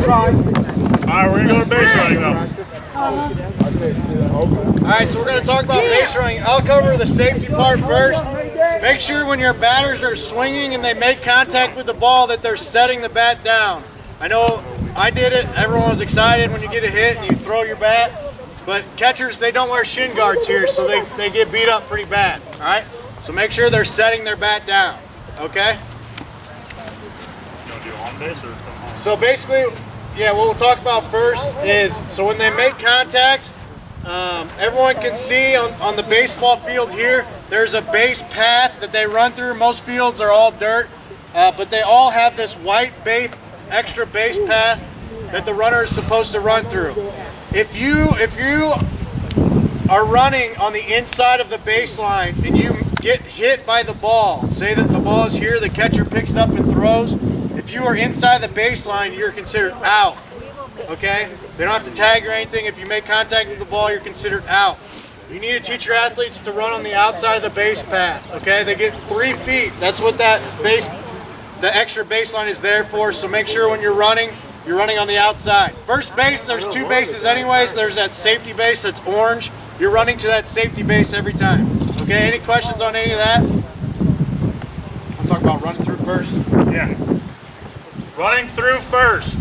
All right, we're going to go to base running now. All right, so we're going to talk about base running. I'll cover the safety part first. Make sure when your batters are swinging and they make contact with the ball that they're setting the bat down. I know I did it. Everyone was excited when you get a hit and you throw your bat. But catchers, they don't wear shin guards here, so they get beat up pretty bad. All right? So make sure they're setting their bat down. Okay? You want to do on base or from home? So basically, yeah, what we'll talk about first is, so when they make contact, everyone can see on the baseball field here, there's a base path that they run through. Most fields are all dirt, but they all have this white extra base path that the runner is supposed to run through. If you are running on the inside of the baseline and you get hit by the ball, say that the ball is here, the catcher picks it up and throws, if you are inside the baseline, you're considered out, okay? They don't have to tag or anything. If you make contact with the ball, you're considered out. You need to teach your athletes to run on the outside of the base path, okay? They get 3 feet. That's what the extra baseline is there for, so make sure when you're running on the outside. First base, there's 2 bases anyways. There's that safety base that's orange. You're running to that safety base every time. Okay, any questions on any of that? I'll talk about running through first. Yeah. Running through first.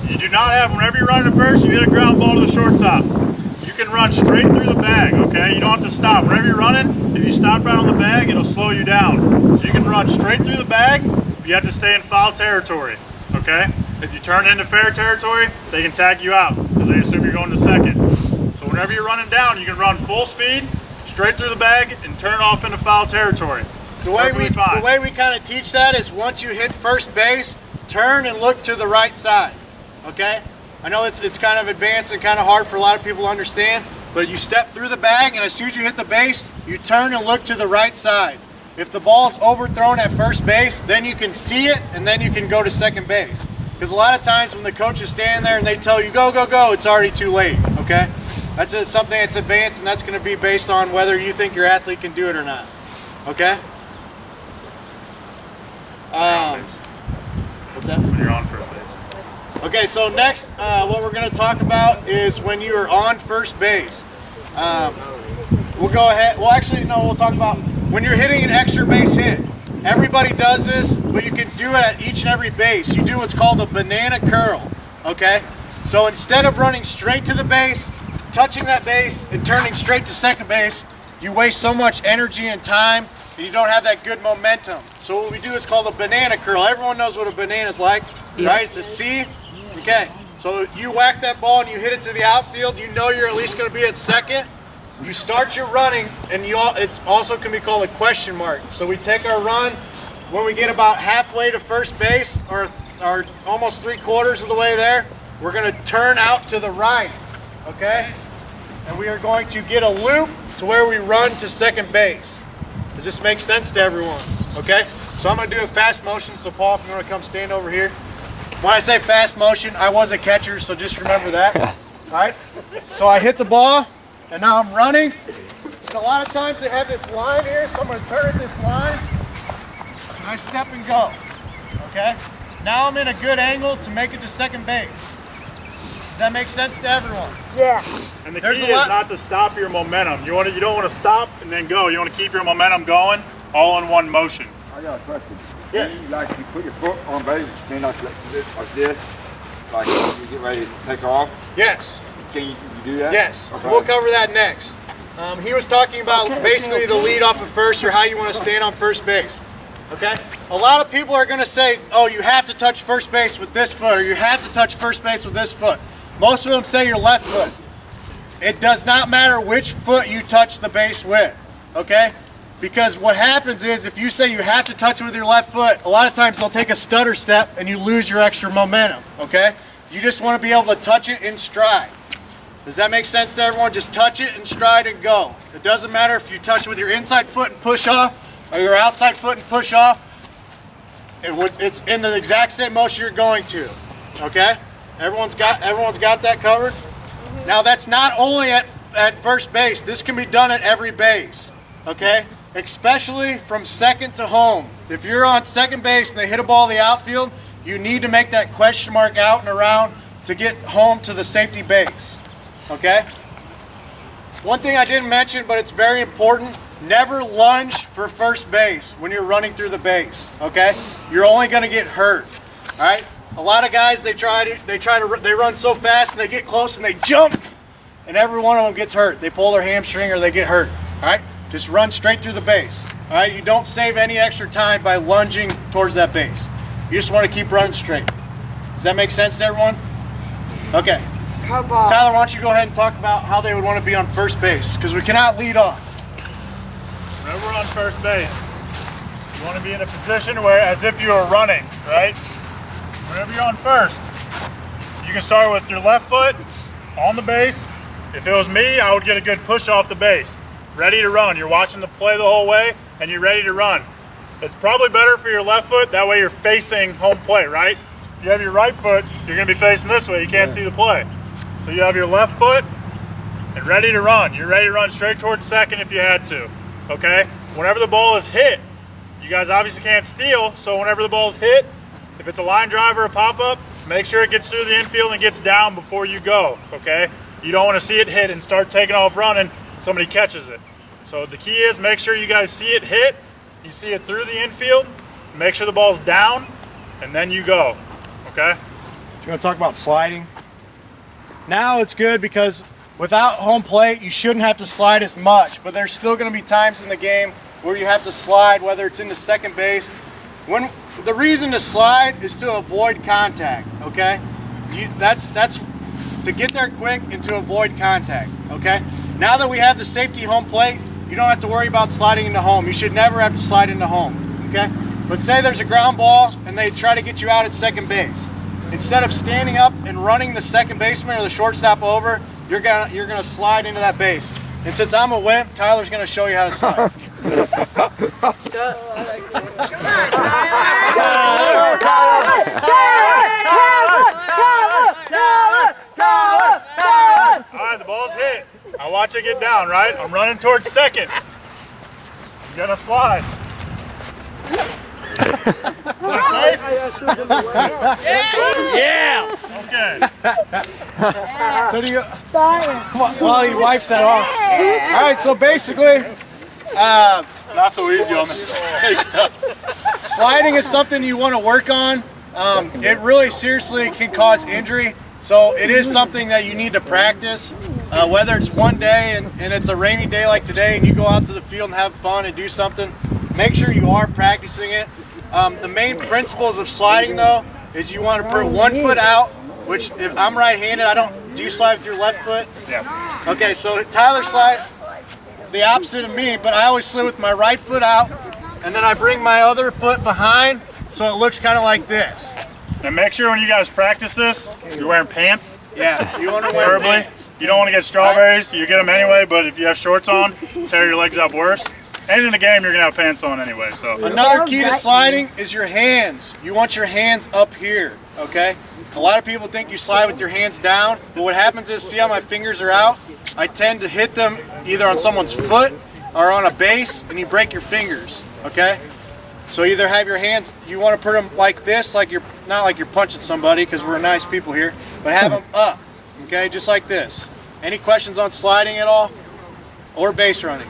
You do not have, whenever you're running to first, you hit a ground ball to the shortstop. You can run straight through the bag, okay? You don't have to stop. Whenever you're running, if you stop right on the bag, it'll slow you down. So you can run straight through the bag, but you have to stay in foul territory, okay? If you turn into fair territory, they can tag you out because they assume you're going to second. So whenever you're running down, you can run full speed, straight through the bag, and turn off into foul territory. The way we kind of teach that is once you hit first base, turn and look to the right side, okay? I know it's kind of advanced and kind of hard for a lot of people to understand, but you step through the bag, and as soon as you hit the base, you turn and look to the right side. If the ball's overthrown at first base, then you can see it, and then you can go to second base. Because a lot of times when the coach is standing there and they tell you, go, go, go, it's already too late, okay? That's something that's advanced, and that's going to be based on whether you think your athlete can do it or not, okay? What's that? When you're on first base. Okay, so next, what we're going to talk about is when you are on first base. We'll go ahead. Well, actually, no, we'll talk about when you're hitting an extra base hit. Everybody does this, but you can do it at each and every base. You do what's called a banana curl, okay? So instead of running straight to the base, touching that base, and turning straight to second base, you waste so much energy and time, and you don't have that good momentum. So what we do is called a banana curl. Everyone knows what a banana is like, right? It's a C. Okay, so you whack that ball and you hit it to the outfield, you know you're at least going to be at second. You start your running, and it's also can be called a question mark. So we take our run, when we get about halfway to first base, or almost 3/4 of the way there, we're going to turn out to the right, okay? And we are going to get a loop to where we run to second base. Does this make sense to everyone? Okay, so I'm going to do a fast motion, so Paul, if you want to come stand over here. When I say fast motion, I was a catcher, so just remember that. All right? So I hit the ball, and now I'm running. And a lot of times they have this line here, so I'm going to turn this line, and I step and go. Okay? Now I'm in a good angle to make it to second base. Does that make sense to everyone? Yeah. And the key is not to stop your momentum. You don't want to stop and then go. You want to keep your momentum going all in one motion. I got a question. Yeah. Like you put your foot on base, stand like this, like you get ready to take off. Yes. Can you do that? Yes. Okay. We'll cover that next. He was talking about basically the lead off of first, or how you want to stand on first base. Okay? A lot of people are going to say, oh, you have to touch first base with this foot, or you have to touch first base with this foot. Most of them say your left foot. It does not matter which foot you touch the base with. Okay? Because what happens is, if you say you have to touch it with your left foot, a lot of times they'll take a stutter step and you lose your extra momentum, okay? You just want to be able to touch it in stride. Does that make sense to everyone? Just touch it in stride and go. It doesn't matter if you touch it with your inside foot and push off, or your outside foot and push off. It's in the exact same motion you're going to, okay? Everyone's got that covered? Now that's not only at first base. This can be done at every base, okay? Especially from second to home. If you're on second base and they hit a ball in the outfield, you need to make that question mark out and around to get home to the safety base, okay? One thing I didn't mention, but it's very important, never lunge for first base when you're running through the base, okay? You're only gonna get hurt, all right? A lot of guys, they run so fast and they get close and they jump, and every one of them gets hurt. They pull their hamstring or they get hurt, all right? Just run straight through the base, all right? You don't save any extra time by lunging towards that base. You just want to keep running straight. Does that make sense to everyone? Okay. Come on. Tyler, why don't you go ahead and talk about how they would want to be on first base, because we cannot lead off. Whenever we're on first base, you want to be in a position where, as if you are running, right? Whenever you're on first, you can start with your left foot on the base. If it was me, I would get a good push off the base. Ready to run. You're watching the play the whole way, and you're ready to run. It's probably better for your left foot. That way you're facing home plate, right? If you have your right foot, you're going to be facing this way. You can't see the play. So you have your left foot and ready to run. You're ready to run straight towards second if you had to, okay? Whenever the ball is hit, you guys obviously can't steal, so whenever the ball is hit, if it's a line drive or a pop-up, make sure it gets through the infield and gets down before you go, okay? You don't want to see it hit and start taking off running, somebody catches it. So the key is make sure you guys see it hit, you see it through the infield, make sure the ball's down, and then you go, okay? Do you want to talk about sliding? Now it's good because without home plate, you shouldn't have to slide as much, but there's still going to be times in the game where you have to slide, whether it's into second base. The reason to slide is to avoid contact, okay? That's to get there quick and to avoid contact, okay? Now that we have the safety home plate, you don't have to worry about sliding into home. You should never have to slide into home, okay? But say there's a ground ball and they try to get you out at second base. Instead of standing up and running the second baseman or the shortstop over, you're gonna slide into that base. And since I'm a wimp, Tyler's gonna show you how to slide. All right, the ball's hit. I watch it get down, right? I'm running towards second. I'm gonna slide. Safe? Yeah. Okay. So do you, while he wipes that off. All right, so basically, Not so easy on the safe stuff. sliding is something you want to work on. It really seriously can cause injury, so it is something that you need to practice. Whether it's one day and it's a rainy day like today and you go out to the field and have fun and do something, make sure you are practicing it. The main principles of sliding, though, is you want to put one foot out, which if I'm right-handed, do you slide with your left foot? Yeah. Okay, so Tyler slide the opposite of me, but I always slid with my right foot out, and then I bring my other foot behind, so it looks kind of like this. And make sure when you guys practice this, you're wearing pants. Yeah, you want to wear Preferably. pants. You don't want to get strawberries. You get them anyway, but if you have shorts on, tear your legs up worse. And in the game, you're going to have pants on anyway. So Another key to sliding is your hands. You want your hands up here, okay? A lot of people think you slide with your hands down, but what happens is, see how my fingers are out? I tend to hit them either on someone's foot or on a base, and you break your fingers, okay? So either have your hands, you want to put them like this, like you're not like you're punching somebody because we're nice people here, but have them up, okay, just like this. Any questions on sliding at all? Or base running?